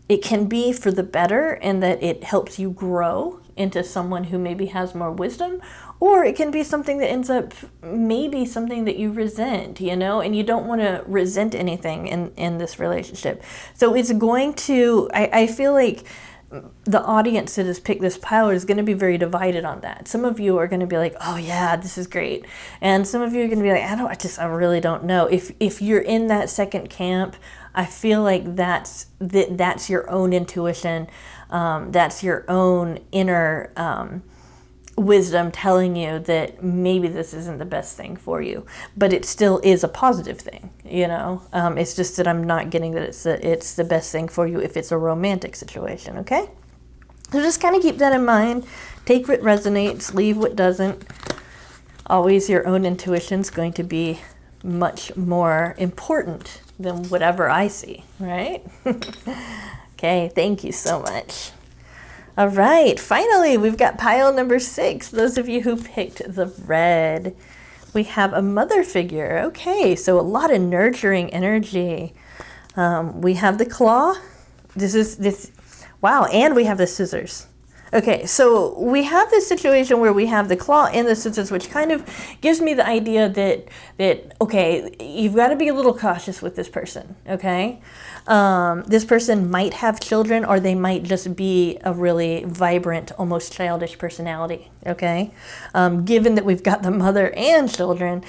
it can be for the better in that it helps you grow into someone who maybe has more wisdom, or it can be something that ends up maybe something that you resent, and you don't want to resent anything in this relationship. So it's going to, I feel like the audience that has picked this pile is going to be very divided on that. Some of you are going to be like, oh yeah, this is great. And some of you are going to be like, I really don't know. If you're in that second camp, I feel like that's your own intuition. That's your own inner wisdom telling you that maybe this isn't the best thing for you, but it still is a positive thing. It's just that I'm not getting that it's the best thing for you if it's a romantic situation. Okay, so just kind of keep that in mind. Take what resonates, leave what doesn't. Always your own intuition's going to be much more important than whatever I see, right? Okay, thank you so much. All right, finally, we've got pile number 6. Those of you who picked the red, we have a mother figure. Okay, so a lot of nurturing energy. We have the claw. Wow, and we have the scissors. Okay, so we have this situation where we have the claw and the scissors, which kind of gives me the idea that okay, you've got to be a little cautious with this person, okay? This person might have children, or they might just be a really vibrant, almost childish personality, okay? Given that we've got the mother and children,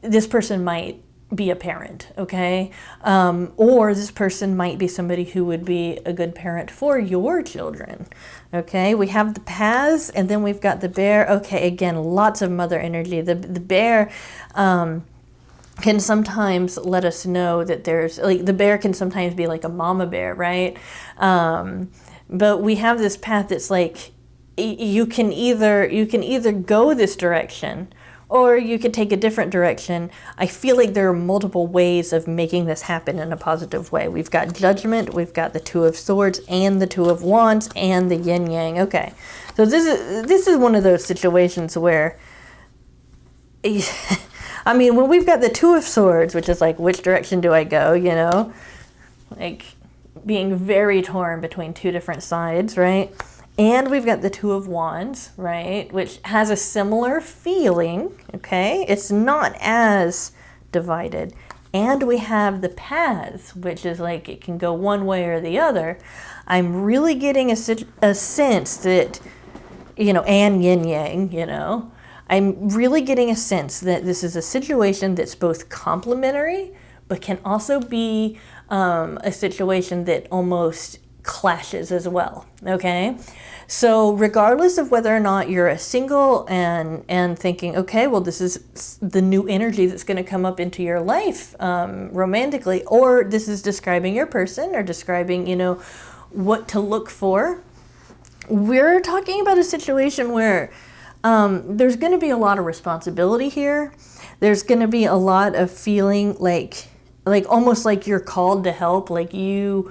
this person might be a parent, okay? Or this person might be somebody who would be a good parent for your children, okay? We have the paths, and then we've got the bear. Okay, again, lots of mother energy. The bear can sometimes let us know that there's, like, the bear can sometimes be like a mama bear, right? But we have this path that's like, you can either go this direction, or you could take a different direction. I feel like there are multiple ways of making this happen in a positive way. We've got judgment, we've got the Two of Swords, and the Two of Wands, and the yin yang. Okay, so this is one of those situations where, I mean, when we've got the Two of Swords, which is like, which direction do I go, like being very torn between two different sides, right? And we've got the Two of Wands, right, which has a similar feeling, okay? It's not as divided. And we have the paths, which is like it can go one way or the other. I'm really getting a sense that, and yin-yang, I'm really getting a sense that this is a situation that's both complementary, but can also be a situation that almost clashes as well, okay? So regardless of whether or not you're a single and thinking, okay, well, this is the new energy that's going to come up into your life romantically, or this is describing your person or describing, what to look for, we're talking about a situation where there's going to be a lot of responsibility here. There's going to be a lot of feeling like almost like you're called to help, like you're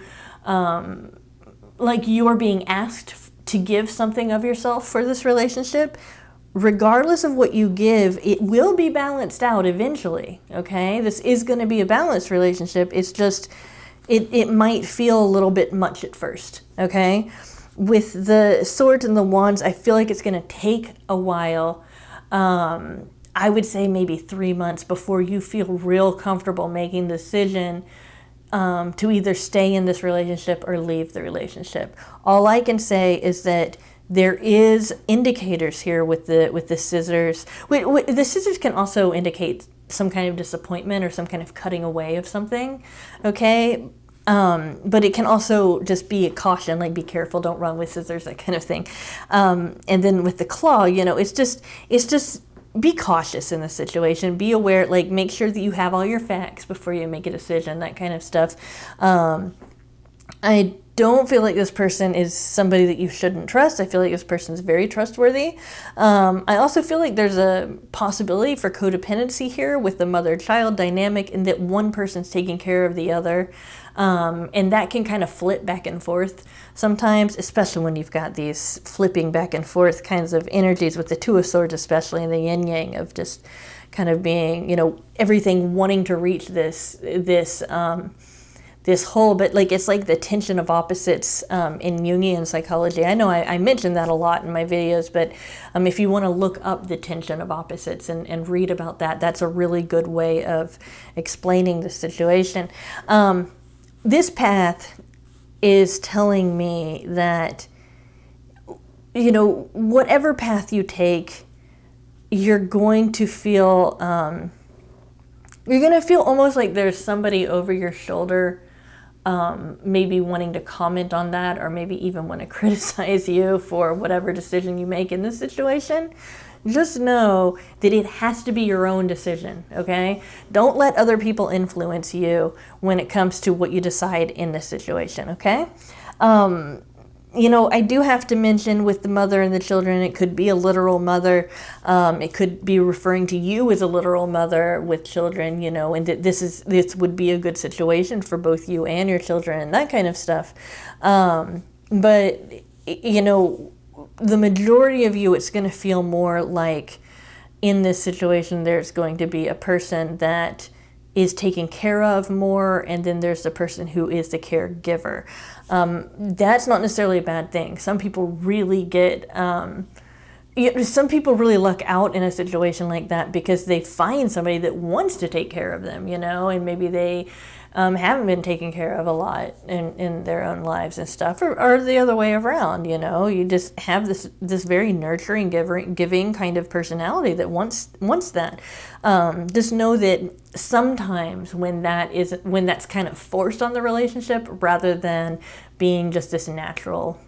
being asked to give something of yourself for this relationship. Regardless of what you give, it will be balanced out eventually, okay? This is going to be a balanced relationship. It's just, it might feel a little bit much at first, okay? With the Swords and the Wands, I feel like it's going to take a while. I would say maybe 3 months before you feel real comfortable making the decision to either stay in this relationship or leave the relationship. All I can say is that there is indicators here with the scissors. The scissors can also indicate some kind of disappointment or some kind of cutting away of something, okay? But it can also just be a caution, like be careful, don't run with scissors, that kind of thing. And then with the claw, it's just be cautious in this situation. Be aware, like make sure that you have all your facts before you make a decision, that kind of stuff. I don't feel like this person is somebody that you shouldn't trust. I feel like this person is very trustworthy. I also feel like there's a possibility for codependency here with the mother-child dynamic, in that one person's taking care of the other. And that can kind of flip back and forth sometimes, especially when you've got these flipping back and forth kinds of energies with the Two of Swords, especially, and the yin-yang of just kind of being, everything wanting to reach this this whole, but like it's like the tension of opposites in Jungian psychology. I know I mentioned that a lot in my videos, but if you want to look up the tension of opposites and read about that, that's a really good way of explaining the situation. This path is telling me that, you know, whatever path you take, you're going to feel almost like there's somebody over your shoulder, maybe wanting to comment on that, or maybe even want to criticize you for whatever decision you make in this situation. Just know that it has to be your own decision, okay? Don't let other people influence you when it comes to what you decide in this situation, okay? You know, I do have to mention with the mother and the children, it could be a literal mother. It could be referring to you as a literal mother with children, you know, and that this would be a good situation for both you and your children and that kind of stuff. But, you know, the majority of you, it's going to feel more like in this situation, there's going to be a person that is taken care of more, and then there's the person who is the caregiver. That's not necessarily a bad thing. Some people really some people really luck out in a situation like that because they find somebody that wants to take care of them, you know, and maybe they haven't been taken care of a lot in their own lives and stuff, or the other way around, you know. You just have this very nurturing, giving kind of personality that wants that. Just know that sometimes when that's kind of forced on the relationship rather than being just this natural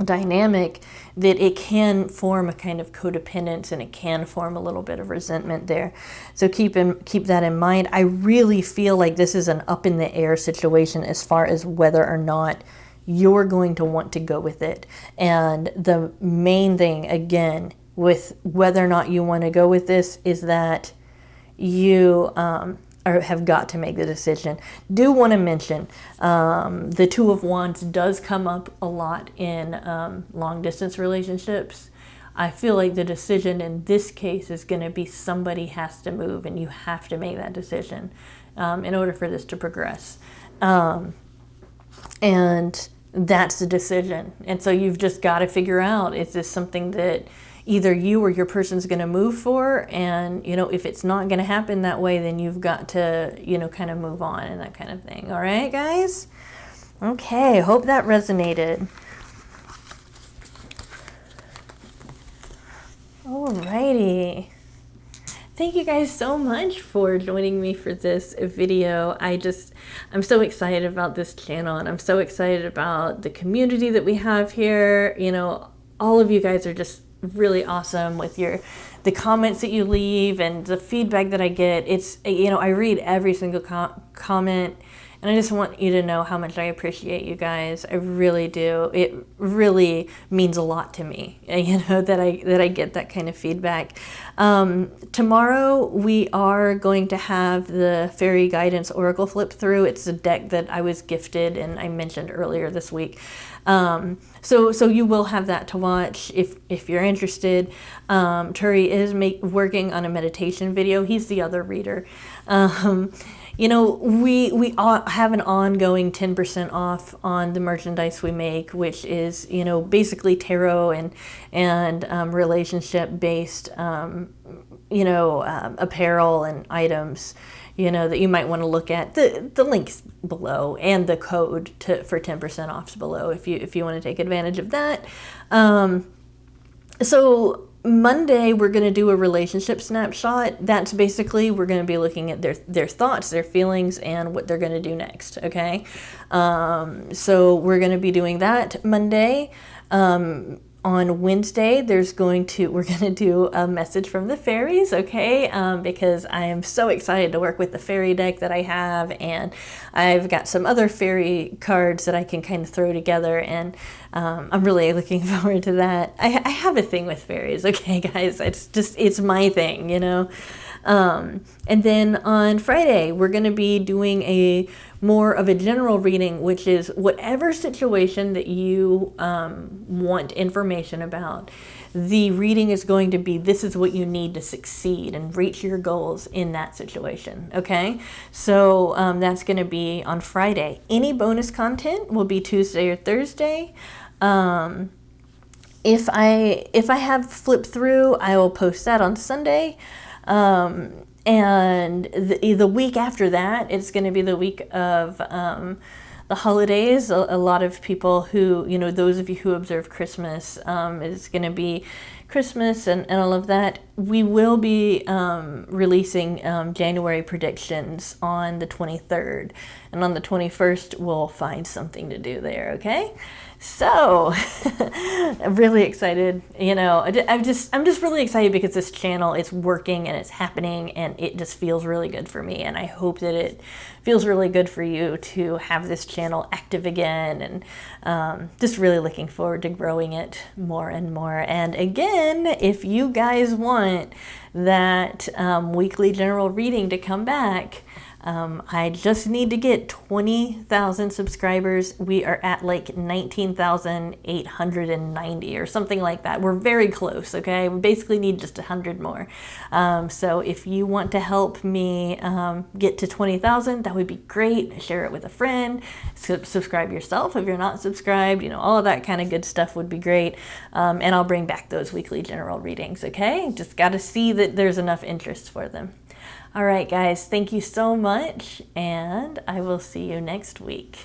dynamic, that it can form a kind of codependence and it can form a little bit of resentment there. So keep that in mind. I really feel like this is an up in the air situation as far as whether or not you're going to want to go with it. And the main thing, again, with whether or not you want to go with this is that you have got to make the decision. Do want to mention the Two of Wands does come up a lot in long distance relationships. I feel like the decision in this case is going to be somebody has to move, and you have to make that decision in order for this to progress. And that's the decision. And so you've just got to figure out, is this something that either you or your person's going to move for? And, you know, if it's not going to happen that way, then you've got to, you know, kind of move on and that kind of thing. All right, guys? Okay, hope that resonated. Alrighty. Thank you guys so much for joining me for this video. I'm so excited about this channel, and I'm so excited about the community that we have here. You know, all of you guys are just really awesome with the comments that you leave and the feedback that I get. It's, you know, I read every single comment, and I just want you to know how much I appreciate you guys. I really do. It really means a lot to me, you know, that I get that kind of feedback. Tomorrow we are going to have the Fairy Guidance Oracle flip through. It's a deck that I was gifted and I mentioned earlier this week. So you will have that to watch if you're interested. Turi is working on a meditation video. He's the other reader. You know, we have an ongoing 10% off on the merchandise we make, which is, you know, basically tarot and relationship based, you know, apparel and items, you know, that you might want to look at. The links below and the code for 10% off below if you want to take advantage of that. So Monday we're going to do a relationship snapshot. That's basically, we're going to be looking at their thoughts, their feelings, and what they're going to do next. Okay, so we're going to be doing that Monday. On Wednesday, we're going to do a message from the fairies, okay? Because I am so excited to work with the fairy deck that I have, and I've got some other fairy cards that I can kind of throw together, and I'm really looking forward to that. I have a thing with fairies, okay, guys? It's my thing, you know? And then on Friday, we're going to be doing a more of a general reading, which is whatever situation that you want information about. The reading is going to be, this is what you need to succeed and reach your goals in that situation. Okay, so that's going to be on Friday. Any bonus content will be Tuesday or Thursday. If I have flipped through, I will post that on Sunday. And the week after that, it's going to be the week of the holidays. A lot of people who, those of you who observe Christmas, is going to be Christmas and all of that. We will be releasing January predictions on the 23rd. And on the 21st, we'll find something to do there, okay? So I'm really excited. I'm just really excited because this channel is working and it's happening and it just feels really good for me. And I hope that it feels really good for you to have this channel active again, and just really looking forward to growing it more and more. And again, if you guys want that weekly general reading to come back, I just need to get 20,000 subscribers. We are at like 19,890 or something like that. We're very close, okay? We basically need just 100 more. So if you want to help me get to 20,000, that would be great. Share it with a friend. Subscribe yourself if you're not subscribed. All of that kind of good stuff would be great. And I'll bring back those weekly general readings, okay? Just got to see that there's enough interest for them. All right, guys, thank you so much, and I will see you next week.